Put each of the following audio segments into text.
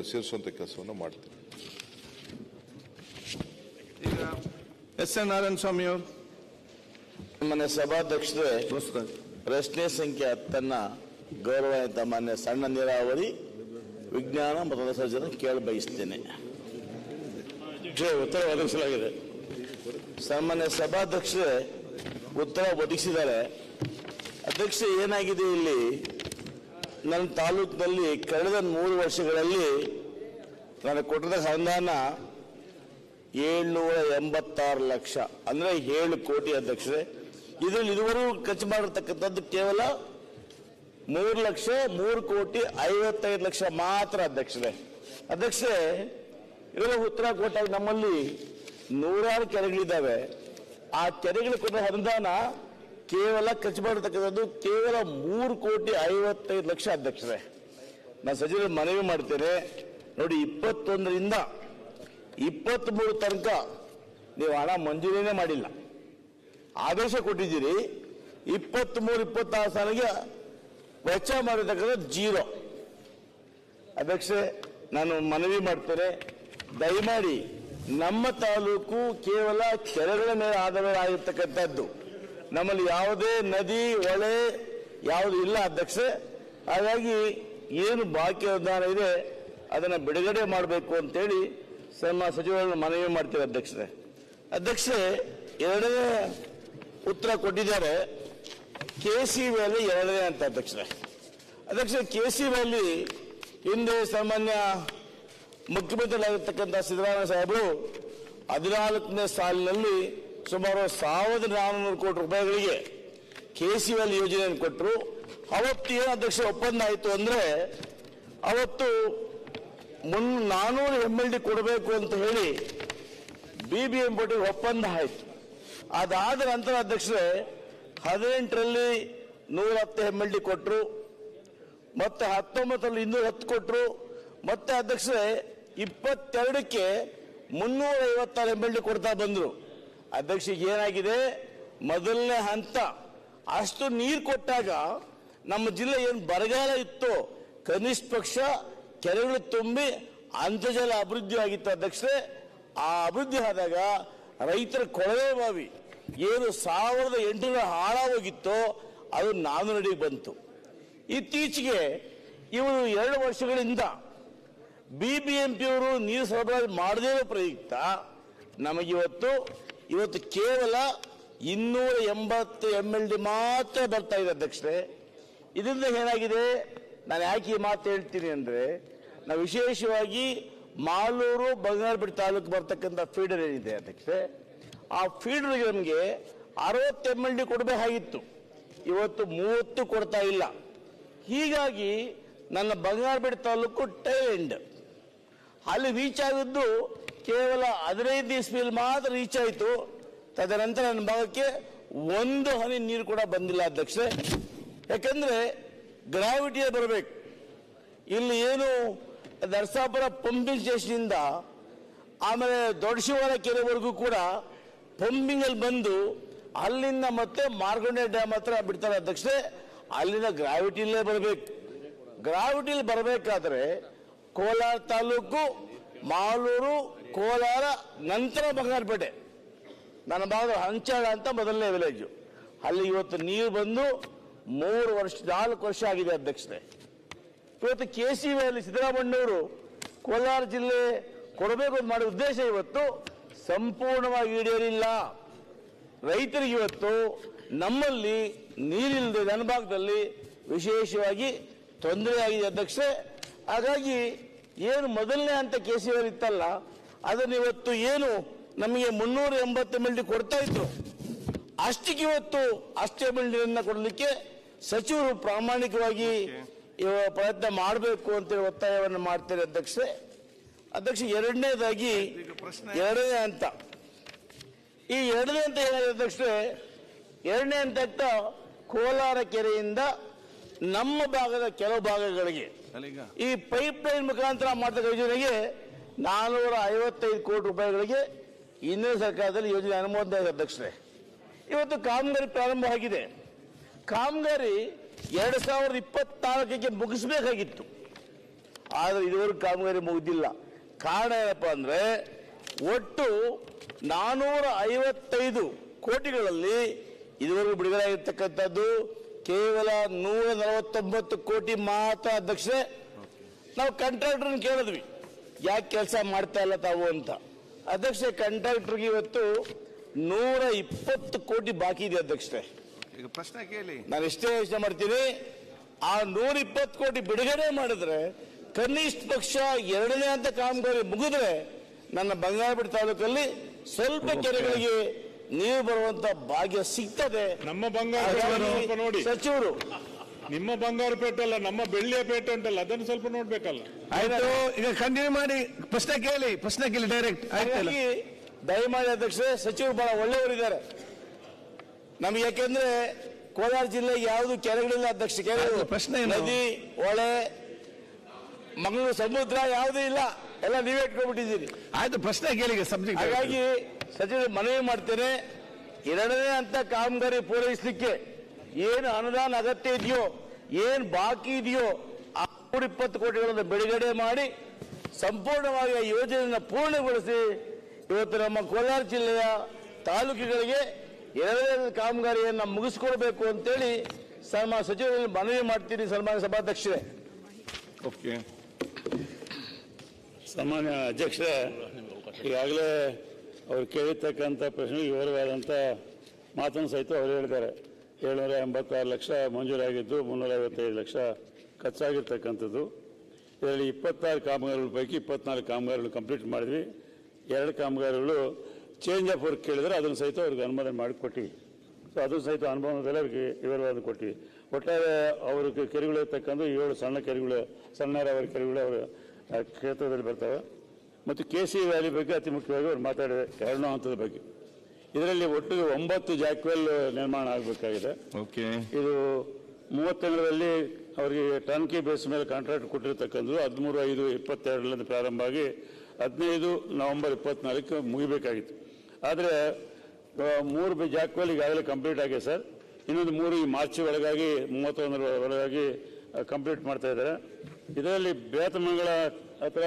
ಸೇರಿಸುವಂತ ಕೆಲಸವನ್ನು ಮಾಡ್ತೀವಿ. ಈಗ ಎಸ್ ಎನ್ ನಾರಾಯಣ ಸ್ವಾಮಿ ಅವರು ಮಾನ್ಯ ಸಭಾಧ್ಯಕ್ಷರೇ, ಪ್ರಶ್ನೆ ಸಂಖ್ಯೆ 10 ಗೌರವಾನ್ವಿತ ಮಾನ್ಯ ಸಣ್ಣ ನೀರಾವರಿ ವಿಜ್ಞಾನ ಮತ್ತು ತಂತ್ರಜ್ಞಾನ ಕೇಳ ಬಯಸ್ತೇನೆ. ಉತ್ತರ ಒದಗಿಸಲಾಗಿದೆ. ಸಾಮಾನ್ಯ ಸಭಾಧ್ಯಕ್ಷರೇ ಉತ್ತರ ಒದಗಿಸಿದ್ದಾರೆ. ಅಧ್ಯಕ್ಷ, ಏನಾಗಿದೆ ಇಲ್ಲಿ ನನ್ನ ತಾಲೂಕಿನಲ್ಲಿ ಕಳೆದ 3 ವರ್ಷಗಳಲ್ಲಿ ನಾನು ಕೊಟ್ಟಿದ್ದ ಅನುದಾನ 786 ಲಕ್ಷ, ಅಂದ್ರೆ 7 ಕೋಟಿ ಅಧ್ಯಕ್ಷರೇ. ಇದರಲ್ಲಿ ಇದುವರೆಗೂ ಖರ್ಚು ಮಾಡಿರ್ತಕ್ಕಂಥದ್ದು ಕೇವಲ 3,03,55,00,000 ಮಾತ್ರ ಅಧ್ಯಕ್ಷರೇ. ಅಧ್ಯಕ್ಷರೇ, ಇದರ ಉತ್ತರ ಕೊಟ್ಟಾಗ ನಮ್ಮಲ್ಲಿ 100 ಕೆರೆಗಳಿದ್ದಾವೆ. ಆ ಕೆರೆಗಳು ಕೊಟ್ಟ ಅನುದಾನ ಕೇವಲ ಖರ್ಚು ಮಾಡಿರ್ತಕ್ಕಂಥದ್ದು ಕೇವಲ 3,55,00,000 ಅಧ್ಯಕ್ಷರೇ. ನಾನು ಸಚಿವರು ಮನವಿ ಮಾಡ್ತೇನೆ, ನೋಡಿ 21ರಿಂದ 23 ತನಕ ನೀವು ಹಣ ಮಂಜೂರಿನೇ ಮಾಡಿಲ್ಲ, ಆದೇಶ ಕೊಟ್ಟಿದ್ದೀರಿ. 23-26 ಸಾಲಿಗೆ ವೆಚ್ಚ ಮಾಡಿರ್ತಕ್ಕಂಥ 0. ಅಧ್ಯಕ್ಷರೇ, ನಾನು ಮನವಿ ಮಾಡ್ತೇನೆ, ದಯಮಾಡಿ ನಮ್ಮ ತಾಲೂಕು ಕೇವಲ ಕೆರೆಗಳ ಮೇಲೆ ಆಧಾರವಾಗಿರ್ತಕ್ಕಂಥದ್ದು, ನಮ್ಮಲ್ಲಿ ಯಾವುದೇ ನದಿ ಹೊಳೆ ಯಾವುದು ಇಲ್ಲ ಅಧ್ಯಕ್ಷರೇ. ಹಾಗಾಗಿ ಏನು ಬಾಕಿ ಅನುದಾನ ಇದೆ ಅದನ್ನು ಬಿಡುಗಡೆ ಮಾಡಬೇಕು ಅಂತೇಳಿ ಸಚಿವರನ್ನು ಮನವಿ ಮಾಡ್ತೇವೆ ಅಧ್ಯಕ್ಷರೇ. ಅಧ್ಯಕ್ಷರೇ, 2ನೇ ಉತ್ತರ ಕೊಟ್ಟಿದ್ದಾರೆ, ಕೆಸಿ ವ್ಯಾಲಿ 2ನೇ ಅಂತ ಅಧ್ಯಕ್ಷರೇ. ಅಧ್ಯಕ್ಷರೇ, ಕೆಸಿ ವ್ಯಾಲಿ ಹಿಂದೆ ಸಾಮಾನ್ಯ ಮುಖ್ಯಮಂತ್ರಿಗಳಾಗಿರ್ತಕ್ಕಂಥ ಸಿದ್ದರಾಮಯ್ಯ ಸಾಹೇಬರು 14ನೇ ಸಾಲಿನಲ್ಲಿ ಸುಮಾರು 1,400 ಕೋಟಿ ರೂಪಾಯಿಗಳಿಗೆ ಕೆಸಿ ವ್ಯಾಲಿ ಯೋಜನೆಯನ್ನು ಕೊಟ್ಟರು. ಅವತ್ತು ಏನು ಅಧ್ಯಕ್ಷ ಒಪ್ಪಂದ ಆಯಿತು ಅಂದ್ರೆ, ಅವತ್ತು 400 MLD ಕೊಡಬೇಕು ಅಂತ ಹೇಳಿ BBMP ಒಪ್ಪಂದ ಆಯಿತು. ಅದಾದ ನಂತರ ಅಧ್ಯಕ್ಷರೇ 18ರಲ್ಲಿ 110 MLD ಕೊಟ್ಟರು, ಮತ್ತೆ 19ರಲ್ಲಿ 210 ಕೊಟ್ಟರು, ಮತ್ತೆ ಅಧ್ಯಕ್ಷರೇ 22ಕ್ಕೆ 356 MLD ಕೊಡ್ತಾ ಬಂದ್ರು. ಅಧ್ಯಕ್ಷ, ಏನಾಗಿದೆ, ಮೊದಲನೇ ಹಂತ ಅಷ್ಟು ನೀರು ಕೊಟ್ಟಾಗ ನಮ್ಮ ಜಿಲ್ಲೆ ಏನು ಬರಗಾಲ ಇತ್ತು, ಕನಿಷ್ಠ ಪಕ್ಷ ಕೆರೆಗಳು ತುಂಬಿ ಅಂತರ್ಜಲ ಅಭಿವೃದ್ಧಿ ಆಗಿತ್ತು ಅಧ್ಯಕ್ಷರೇ. ಆ ಅಭಿವೃದ್ಧಿ ಆದಾಗ ರೈತರ ಕೊಳವೆ ಬಾವಿ ಏನು 1800 ಹಾಳಾಗೋಗಿತ್ತೋ ಅದು 400 ಅಡಿಗೆ ಬಂತು. ಇತ್ತೀಚೆಗೆ ಇವರು 2 ವರ್ಷಗಳಿಂದ BBMP ಅವರು ನೀರು ಸರಬರಾಜು ಮಾಡದೇ ಇರೋ ಪ್ರಯುಕ್ತ ನಮಗಿವತ್ತು ಕೇವಲ 280 MLD ಮಾತ್ರ ಬರ್ತಾ ಇದೆ ಅಧ್ಯಕ್ಷರೇ. ಇದರಿಂದ ಏನಾಗಿದೆ, ನಾನು ಯಾಕೆ ಈ ಮಾತು ಹೇಳ್ತೀನಿ ಅಂದ್ರೆ, ನಾವು ವಿಶೇಷವಾಗಿ ಮಾಲೂರು ಬಂಗಾರಪೇಟೆ ತಾಲೂಕು ಬರ್ತಕ್ಕಂಥ ಫೀಡರ್ ಏನಿದೆ ಅಧ್ಯಕ್ಷರೇ, ಆ ಫೀಡರ್ಗೆ ನಮಗೆ 60 MLD ಕೊಡಬೇಕಾಗಿತ್ತು, ಇವತ್ತು 30 ಕೊಡ್ತಾ ಇಲ್ಲ. ಹೀಗಾಗಿ ನನ್ನ ಬಂಗಾರಪೇಟೆ ತಾಲೂಕು ಟೈಲ್ ಎಂಡ್, ಅಲ್ಲಿ ರೀಚ್ ಆಗಿದ್ದು ಕೇವಲ 15 ಇಸ್ವಿಯಲ್ಲಿ ಮಾತ್ರ ರೀಚ್ ಆಯಿತು. ತದನಂತರ ನನ್ನ ಭಾಗಕ್ಕೆ 1 ಹನಿ ನೀರು ಕೂಡ ಬಂದಿಲ್ಲ ಅಧ್ಯಕ್ಷರೇ. ಯಾಕಂದ್ರೆ ಗ್ರಾವಿಟಿಯೇ ಬರಬೇಕು. ಇಲ್ಲಿ ಏನು ನರಸಾಪುರ ಪಂಪಿಂಗ್ ಸ್ಟೇಷನ್ ಆಮೇಲೆ ದೊಡ್ಡಶಿವರ ಕೆರೆವರೆಗೂ ಕೂಡ ಪಂಪಿಂಗ್ ಅಲ್ಲಿ ಬಂದು ಅಲ್ಲಿಂದ ಮತ್ತೆ ಮಾರ್ಗೊಂಡೆ ಡ್ಯಾಮ್ ಹತ್ರ ಬಿಡ್ತಾರೆ ಅಧ್ಯಕ್ಷರೇ. ಅಲ್ಲಿಂದ ಗ್ರಾವಿಟಿಯಲ್ಲೇ ಬರಬೇಕು. ಗ್ರಾವಿಟಿಯಲ್ಲಿ ಬರಬೇಕಾದ್ರೆ ಕೋಲಾರ ತಾಲೂಕು, ಮಾಲೂರು, ಕೋಲಾರ, ನಂತರ ಬಂಗಾರಪೇಟೆ, ನನ್ನ ಭಾಗದ ಹಂಚಾಳ ಅಂತ ಮೊದಲನೇ ವಿಲೇಜು. ಅಲ್ಲಿ ಇವತ್ತು ನೀರು ಬಂದು 4 ವರ್ಷ ಆಗಿದೆ ಅಧ್ಯಕ್ಷರೇ. ಇವತ್ತು ಕೆಸಿ ವ್ಯಾಲಿ ಸಿದ್ದರಾಮಯ್ಯವರು ಕೋಲಾರ ಜಿಲ್ಲೆ ಕೊಡಬೇಕು ಅಂತ ಮಾಡೋ ಉದ್ದೇಶ ಇವತ್ತು ಸಂಪೂರ್ಣವಾಗಿ ಈಡೇರಿಲ್ಲ. ರೈತರಿಗೆ ಇವತ್ತು ನಮ್ಮಲ್ಲಿ ನೀರಿಲ್ಲದೆ ನನ್ನ ಭಾಗದಲ್ಲಿ ವಿಶೇಷವಾಗಿ ತೊಂದರೆ ಆಗಿದೆ ಅಧ್ಯಕ್ಷರೇ. ಹಾಗಾಗಿ ಏನು ಮೊದಲನೇ ಹಂತ ಕೆಸಿ ವ್ಯಾಲಿ ಇತ್ತಲ್ಲ, ಅದನ್ನು ಇವತ್ತು ಏನು ನಮಗೆ 380 MLD ಕೊಡ್ತಾ ಇದ್ರು, ಅಷ್ಟಕ್ಕೆ ಇವತ್ತು ಅಷ್ಟೇ MLD ಕೊಡಲಿಕ್ಕೆ ಸಚಿವರು ಪ್ರಾಮಾಣಿಕವಾಗಿ ಪ್ರಯತ್ನ ಮಾಡಬೇಕು ಅಂತೇಳಿ ಒತ್ತಾಯವನ್ನು ಮಾಡ್ತೇನೆ ಅಧ್ಯಕ್ಷರೇ. ಅಧ್ಯಕ್ಷ, 2ನೇದಾಗಿ 2ನೇ ಹಂತ, ಈ 2ನೇ ಹಂತ ಏನಾಗಿದೆ ಅಧ್ಯಕ್ಷರೇ, 2ನೇ ಹಂತ ಕೋಲಾರ ಕೆರೆಯಿಂದ ನಮ್ಮ ಭಾಗದ ಕೆಲವು ಭಾಗಗಳಿಗೆ ಈ ಪೈಪ್ ಲೈನ್ ಮುಖಾಂತರ ಮಾಡ್ತಕ್ಕ ಯೋಜನೆಗೆ 455 ಕೋಟಿ ರೂಪಾಯಿಗಳಿಗೆ ಹಿಂದಿನ ಸರ್ಕಾರದಲ್ಲಿ ಯೋಜನೆ ಅನುಮೋದನೆ ಆಗಿದೆ ಅಧ್ಯಕ್ಷರೇ. ಇವತ್ತು ಕಾಮಗಾರಿ ಪ್ರಾರಂಭ ಆಗಿದೆ. ಕಾಮಗಾರಿ 2024ಕ್ಕೆ ಮುಗಿಸಬೇಕಾಗಿತ್ತು. ಆದರೆ ಇದುವರೆಗೂ ಕಾಮಗಾರಿ ಮುಗಿದಿಲ್ಲ. ಕಾರಣ ಏನಪ್ಪ ಅಂದ್ರೆ ಒಟ್ಟು 455 ಕೋಟಿಗಳಲ್ಲಿ ಇದುವರೆಗೂ ಬಿಡುಗಡೆ ಆಗಿರ್ತಕ್ಕಂಥದ್ದು ಕೇವಲ 149 ಕೋಟಿ ಮಾತ್ರ. ಅಧ್ಯಕ್ಷರೇ, ನಾವು ಕಾಂಟ್ರಾಕ್ಟರ್ ಕೇಳಿದ್ವಿ ಯಾಕೆ ಕೆಲಸ ಮಾಡ್ತಾ ಇಲ್ಲ ತಾವು ಅಂತ. ಅಧ್ಯಕ್ಷರೇ, ಕಾಂಟ್ರಾಕ್ಟರ್ಗೆ ಇವತ್ತು 120 ಕೋಟಿ ಬಾಕಿ ಇದೆ. ಅಧ್ಯಕ್ಷರೇ, ಈಗ ಪ್ರಶ್ನೆ ಕೇಳಿ. ನಾನು ಇಷ್ಟೇ ಯೋಚನೆ ಮಾಡ್ತೀನಿ, ಆ 120 ಕೋಟಿ ಬಿಡುಗಡೆ ಮಾಡಿದ್ರೆ ಕನಿಷ್ಠ ಪಕ್ಷ 2ನೇ ಹಂತ ಕಾಮಗಾರಿ ಮುಗಿದ್ರೆ ನನ್ನ ಬಂಗಾರಪೇಟೆ ತಾಲೂಕಲ್ಲಿ ಸ್ವಲ್ಪ ಕೆರೆಗಳಿಗೆ ನೀರು ಬರುವಂತ ಭಾಗ್ಯ ಸಿಗ್ತದೆ. ನಮ್ಮ ಬಂಗಾರಪೇಟೆ ನೋಡಿ ಸಚಿವರು, ನಿಮ್ಮ ಬಂಗಾರಪೇಟೆ ಅಲ್ಲ, ನಮ್ಮ ಬೆಳ್ಳಿಯ ಪೇಟೆ ಉಂಟಲ್ಲ, ಅದನ್ನು ಸ್ವಲ್ಪ ನೋಡ್ಬೇಕಲ್ಲ. ಆಯ್ತು, ಈಗ ಕಂಟಿನ್ಯೂ ಮಾಡಿ. ಪ್ರಶ್ನೆ ಕೇಳಿ ಡೈರೆಕ್ಟ್. ಹಾಗಾಗಿ ದಯಮಾಡಿ ಅಧ್ಯಕ್ಷರೇ, ಸಚಿವರು ಬಹಳ ಒಳ್ಳೆಯವರಿದ್ದಾರೆ ನಮ್ಗೆ. ಯಾಕೆಂದ್ರೆ ಕೋಲಾರ ಜಿಲ್ಲೆಗೆ ಯಾವುದು ಕೆರೆಗಳಿಲ್ಲ ಅಧ್ಯಕ್ಷ. ಕೆರೆ, ಪ್ರಶ್ನೆ ಏನು? ನದಿ, ಹೊಳೆ, ಮಂಗಳೂರು ಸಮುದ್ರ ಯಾವುದೂ ಇಲ್ಲ, ಎಲ್ಲ ನೀವೇ ಇಟ್ಕೊಂಡ್ಬಿಟ್ಟಿದ್ದೀರಿ. ಆಯ್ತು, ಪ್ರಶ್ನೆ ಕೇಳಿ ಸಬ್ಜೆಕ್ಟ್. ಹಾಗಾಗಿ ಸಚಿವರು ಮನವಿ ಮಾಡ್ತೇನೆ, 2ನೇ ಹಂತ ಕಾಮಗಾರಿ ಪೂರೈಸಲಿಕ್ಕೆ ಏನು ಅನುದಾನ ಅಗತ್ಯ ಇದೆಯೋ, ಏನು ಬಾಕಿ ಇದೆಯೋ ಆ 120 ಕೋಟಿಗಳನ್ನು ಬಿಡುಗಡೆ ಮಾಡಿ ಸಂಪೂರ್ಣವಾಗಿ ಆ ಯೋಜನೆಯನ್ನು ಪೂರ್ಣಗೊಳಿಸಿ ಇವತ್ತು ನಮ್ಮ ಕೋಲಾರ ಜಿಲ್ಲೆಯ ತಾಲೂಕುಗಳಿಗೆ 2ನೇ ಕಾಮಗಾರಿಯನ್ನು ಮುಗಿಸ್ಕೊಡ್ಬೇಕು ಅಂತೇಳಿ ಸನ್ಮಾನ್ಯ ಸಚಿವರಲ್ಲಿ ಮನವಿ ಮಾಡ್ತೀನಿ. ಸನ್ಮಾನ್ಯ ಸಭಾಧ್ಯಕ್ಷರೇ. ಓಕೆ. ಸಾಮಾನ್ಯ ಅಧ್ಯಕ್ಷರೇ, ಈಗಾಗಲೇ ಅವರು ಕೇಳಿರ್ತಕ್ಕಂಥ ಪ್ರಶ್ನೆಗೆ ವಿವರವಾದಂಥ ಮಾತನ್ನು ಸಹಿತ ಅವರು ಹೇಳಿದ್ದಾರೆ. 786 ಲಕ್ಷ ಮಂಜೂರಾಗಿದ್ದು 355 ಲಕ್ಷ ಖರ್ಚಾಗಿರ್ತಕ್ಕಂಥದ್ದು. ಇದರಲ್ಲಿ 26 ಕಾಮಗಾರಿಗಳ ಪೈಕಿ 24 ಕಾಮಗಾರಿಗಳು ಕಂಪ್ಲೀಟ್ ಮಾಡಿದ್ವಿ. 2 ಕಾಮಗಾರಿಗಳು ಚೇಂಜ್ ಆಫ್ ವರ್ಕ್ ಕೇಳಿದರೆ ಅದನ್ನು ಸಹಿತ ಅವ್ರಿಗೆ ಅನುಮೋದನೆ ಮಾಡಿಕೊಟ್ಟಿವಿ. ಸೊ ಅದು ಸಹಿತ ಅನುಭವದಲ್ಲಿ ಅವರಿಗೆ ವಿವರವಾದ ಕೊಟ್ಟಿವಿ. ಒಟ್ಟಾರೆ ಅವ್ರಿಗೆ ಕೆರೆಗಳು ಇರ್ತಕ್ಕಂಥ 7 ಸಣ್ಣ ಕೆರೆಗಳು, ಸಣ್ಣ ನೀರಾವರಿ ಕೆರೆಗಳು ಅವರ ಕ್ಷೇತ್ರದಲ್ಲಿ ಬರ್ತವೆ. ಮತ್ತು KC ವ್ಯಾಲಿ ಬಗ್ಗೆ ಅತಿ ಮುಖ್ಯವಾಗಿ ಅವ್ರು ಮಾತಾಡಿದೆ 2ನೇ ಹಂತದ ಬಗ್ಗೆ. ಇದರಲ್ಲಿ ಒಟ್ಟು 9 ಜಾಕ್ವೆಲ್ ನಿರ್ಮಾಣ ಆಗಬೇಕಾಗಿದೆ. ಓಕೆ. ಇದು 30 ತಿಂಗಳಲ್ಲಿ ಅವರಿಗೆ ಟರ್ನ್ಕಿ ಬೇಸ್ ಮೇಲೆ ಕಾಂಟ್ರಾಕ್ಟ್ ಕೊಟ್ಟಿರ್ತಕ್ಕಂಥದ್ದು 13/5/22 ಪ್ರಾರಂಭ ಆಗಿ 15 ನವೆಂಬರ್ 24 ಮುಗಿಬೇಕಾಗಿತ್ತು. ಆದರೆ 3 ಜಾಕ್ವೆಲ್ ಈಗಾಗಲೇ ಕಂಪ್ಲೀಟ್ ಆಗಿದೆ ಸರ್. ಇನ್ನೊಂದು 3 ಈ ಮಾರ್ಚ್ ಒಳಗಾಗಿ 31 ಒಳಗಾಗಿ ಕಂಪ್ಲೀಟ್ ಮಾಡ್ತಾ ಇದ್ದಾರೆ. ಇದರಲ್ಲಿ ಬೇತಮಂಗಲ ಹತ್ರ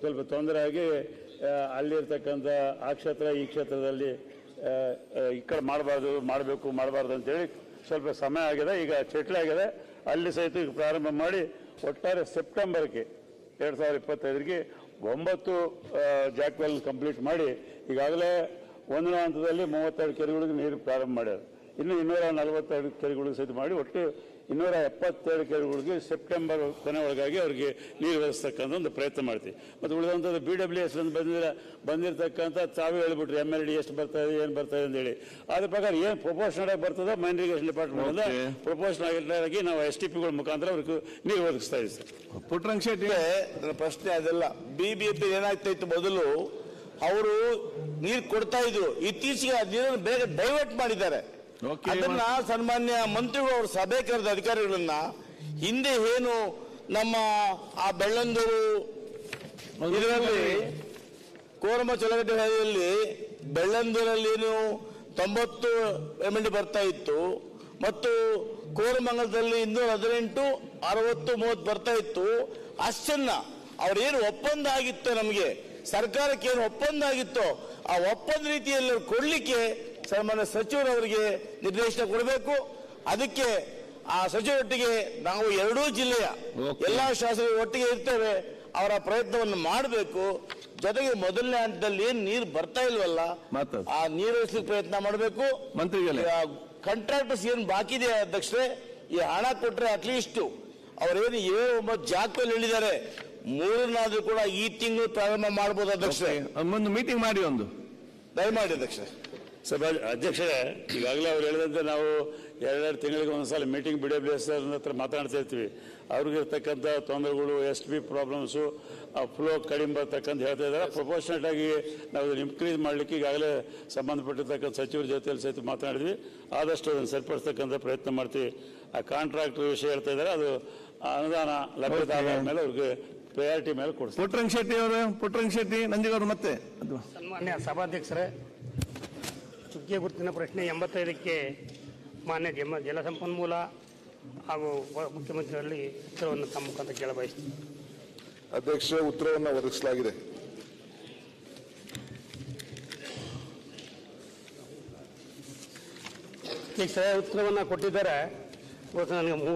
ಸ್ವಲ್ಪ ತೊಂದರೆ ಆಗಿ ಅಲ್ಲಿರ್ತಕ್ಕಂಥ ಆ ಕ್ಷೇತ್ರ ಈ ಕ್ಷೇತ್ರದಲ್ಲಿ ಈ ಕಡೆ ಮಾಡಬಾರ್ದು ಅಂತೇಳಿ ಸ್ವಲ್ಪ ಸಮಯ ಆಗಿದೆ. ಈಗ ಚಟ್ಲೆ ಆಗಿದೆ, ಅಲ್ಲಿ ಸಹಿತ ಈಗ ಪ್ರಾರಂಭ ಮಾಡಿ ಒಟ್ಟಾರೆ ಸೆಪ್ಟೆಂಬರ್ಗೆ 2025ಗೆ 9 ಜಾಕ್ವೆಲ್ ಕಂಪ್ಲೀಟ್ ಮಾಡಿ ಈಗಾಗಲೇ 1ನೇ ಹಂತದಲ್ಲಿ 32 ಕೆರೆಗಳಿಗೆ ನೀರು ಪ್ರಾರಂಭ ಮಾಡ್ಯಾರ. ಇನ್ನು 242 ಕೆರೆಗಳಿಗೆ ಸಹಿತ ಮಾಡಿ ಒಟ್ಟು 272 ಕೆರೆಗಳಿಗೆ ಸೆಪ್ಟೆಂಬರ್ ಕೊನೆ ಒಳಗಾಗಿ ಅವರಿಗೆ ನೀರು ಒದಗಿಸ್ತಕ್ಕಂಥ ಒಂದು ಪ್ರಯತ್ನ ಮಾಡ್ತೀವಿ. ಮತ್ತು ಉಳಿದಂಥದ್ದು BWS ಬಂದಿರತಕ್ಕಂಥ ತಾವೇ ಹೇಳ್ಬಿಟ್ರಿ MLD ಎಷ್ಟು ಬರ್ತಾಯಿದೆ, ಏನು ಬರ್ತಾಯಿದೆ ಅಂತೇಳಿ. ಅದ್ರ ಪ್ರಕಾರ ಏನು ಪ್ರೊಪೋರ್ಷನಲ್ ಆಗಿ ಬರ್ತದೋ ಮೈನ್ ಇರಿಗೇಷನ್ ಡಿಪಾರ್ಟ್ಮೆಂಟ್ ಪ್ರೊಪೋರ್ಷನಲ್ ಆಗಿ ನಾವು STPಗಳ ಮುಖಾಂತರ ಅವ್ರಿಗೆ ನೀರು ಒದಗಿಸ್ತಾ ಇದ್ದೀವಿ ಸರ್. ಪುಟ್ಟರಂಗ ಶೆಟ್ಟಿ, ನನ್ನ ಪ್ರಶ್ನೆ ಅದೆಲ್ಲ. BBMP ಏನಾಗ್ತಾ ಇತ್ತು, ಮೊದಲು ಅವರು ನೀರು ಕೊಡ್ತಾ ಇದ್ರು, ಇತ್ತೀಚೆಗೆ ಆ ನೀರನ್ನು ಬೇಗ ಡೈವರ್ಟ್ ಮಾಡಿದ್ದಾರೆ. ಅದನ್ನ ಸನ್ಮಾನ್ಯ ಮಂತ್ರಿಗಳು ಅವರು ಸಭೆ ಕರೆದ ಅಧಿಕಾರಿಗಳನ್ನ ಹಿಂದೆ ಏನು ನಮ್ಮ ಆ ಬೆಳ್ಳಂದೂರು ಇದರಲ್ಲಿ ಕೋರಮ ಚಲಗಟ್ಟೆ ಹಳ್ಳಿಯಲ್ಲಿ ಬೆಳ್ಳಂದೂರಲ್ಲಿ ಏನು 90 MLD ಬರ್ತಾ ಇತ್ತು ಮತ್ತು ಕೋರಮಂಗಲದಲ್ಲಿ 218, 60, 30 ಬರ್ತಾ ಇತ್ತು. ಅಷ್ಟನ್ನ ಅವ್ರೇನು ಒಪ್ಪಂದ ಆಗಿತ್ತು, ನಮಗೆ ಸರ್ಕಾರಕ್ಕೆ ಏನು ಒಪ್ಪಂದ ಆಗಿತ್ತೋ ಆ ಒಪ್ಪಂದ ರೀತಿಯಲ್ಲಿ ಕೊಡ್ಲಿಕ್ಕೆ ಸನ್ಮಾನ್ಯ ಸಚಿವರವರಿಗೆ ನಿರ್ದೇಶನ ಕೊಡಬೇಕು. ಅದಕ್ಕೆ ಆ ಸಚಿವರೊಟ್ಟಿಗೆ ನಾವು 2 ಜಿಲ್ಲೆಯ ಎಲ್ಲಾ ಶಾಸಕರು ಒಟ್ಟಿಗೆ ಇರ್ತೇವೆ, ಅವರ ಪ್ರಯತ್ನವನ್ನು ಮಾಡಬೇಕು. ಜೊತೆಗೆ 1ನೇ ಹಂತದಲ್ಲಿ ಏನ್ ನೀರು ಬರ್ತಾ ಇಲ್ವಲ್ಲ, ಆ ನೀರು ಹರಿಸಲಿಕ್ಕೆ ಪ್ರಯತ್ನ ಮಾಡಬೇಕು. ಮಂತ್ರಿಗಳೇ, ಕಾಂಟ್ರಾಕ್ಟರ್ಸ್ ಏನ್ ಬಾಕಿ ಇದೆ ಅಧ್ಯಕ್ಷರೇ, ಈ ಹಣ ಕೊಟ್ರೆ ಅಟ್ಲೀಸ್ಟ್ ಅವರೇನು 7-9 ಜಾಕ್ವೆಲ್ ಹೇಳಿದ್ದಾರೆ, 3ನಾದ್ರೂ ಕೂಡ ಈ ತಿಂಗಳು ಪ್ರಾರಂಭ ಮಾಡಬಹುದು ಅಧ್ಯಕ್ಷರೇ. ಒಂದು ಮೀಟಿಂಗ್ ಮಾಡಿ, ಒಂದು ದಯಮಾಡಿ ಅಧ್ಯಕ್ಷರೇ. ಅಧ್ಯಕ್ಷರೇ, ಈಗಾಗಲೇ ಅವ್ರು ಹೇಳಿದಂತೆ ನಾವು 2 ತಿಂಗಳಿಗೆ ಒಂದ್ಸಲ ಮೀಟಿಂಗ್ BWS ಹತ್ರ ಮಾತಾಡ್ತಾ ಇರ್ತೀವಿ. ಅವ್ರಿಗಿರ್ತಕ್ಕಂಥ ತೊಂದರೆಗಳು, STP ಪ್ರಾಬ್ಲಮ್ಸು, ಫ್ಲೋ ಕಡಿಮೆ ಬರ್ತಕ್ಕಂಥ ಹೇಳ್ತಾ ಇದ್ದಾರೆ. ಪ್ರೊಪೋರ್ಷನೇಟ್ ಆಗಿ ನಾವು ಇನ್ಕ್ರೀಸ್ ಮಾಡಲಿಕ್ಕೆ ಈಗಾಗಲೇ ಸಂಬಂಧಪಟ್ಟಿರ್ತಕ್ಕಂಥ ಸಚಿವರ ಜೊತೆಯಲ್ಲಿ ಸಹಿತ ಮಾತನಾಡಿದ್ವಿ. ಆದಷ್ಟು ಅದನ್ನು ಸರಿಪಡಿಸ್ತಕ್ಕಂಥ ಪ್ರಯತ್ನ ಮಾಡ್ತೀವಿ. ಆ ಕಾಂಟ್ರಾಕ್ಟರ್ ವಿಷಯ ಹೇಳ್ತಾ ಇದ್ದಾರೆ, ಅದು ಅನುದಾನ ಲಭ್ಯತೆ ಆದ ಮೇಲೆ ಅವ್ರಿಗೆ ಪ್ರಯಾರಿಟಿ ಮೇಲೆ ಕೊಡ್ತಾರೆ. ಪುಟ್ಟರಂಗ ಶೆಟ್ಟಿ ನಂದಿಗೌಡರು ಮತ್ತೆ. ಸನ್ಮಾನ್ಯ ಸಭಾಧ್ಯಕ್ಷರೇ, ಚುಕ್ಕೆ ಗುರುತಿನ ಪ್ರಶ್ನೆ 85ಕ್ಕೆ ಮಾನ್ಯ ಜಲಸಂಪನ್ಮೂಲ ಹಾಗೂ ಮುಖ್ಯಮಂತ್ರಿಗಳಲ್ಲಿ ಉತ್ತರವನ್ನು ತಮ್ಮ ಮುಖಾಂತರ ಕೇಳಬಯಸ್ತೀನಿ. ಅಧ್ಯಕ್ಷ ಉತ್ತರವನ್ನು ಒದಗಿಸಲಾಗಿದೆ. ಈಗ ಸರಿಯಾದ ಉತ್ತರವನ್ನು ಕೊಟ್ಟಿದ್ದಾರೆ. ಇವತ್ತು ನನಗೆ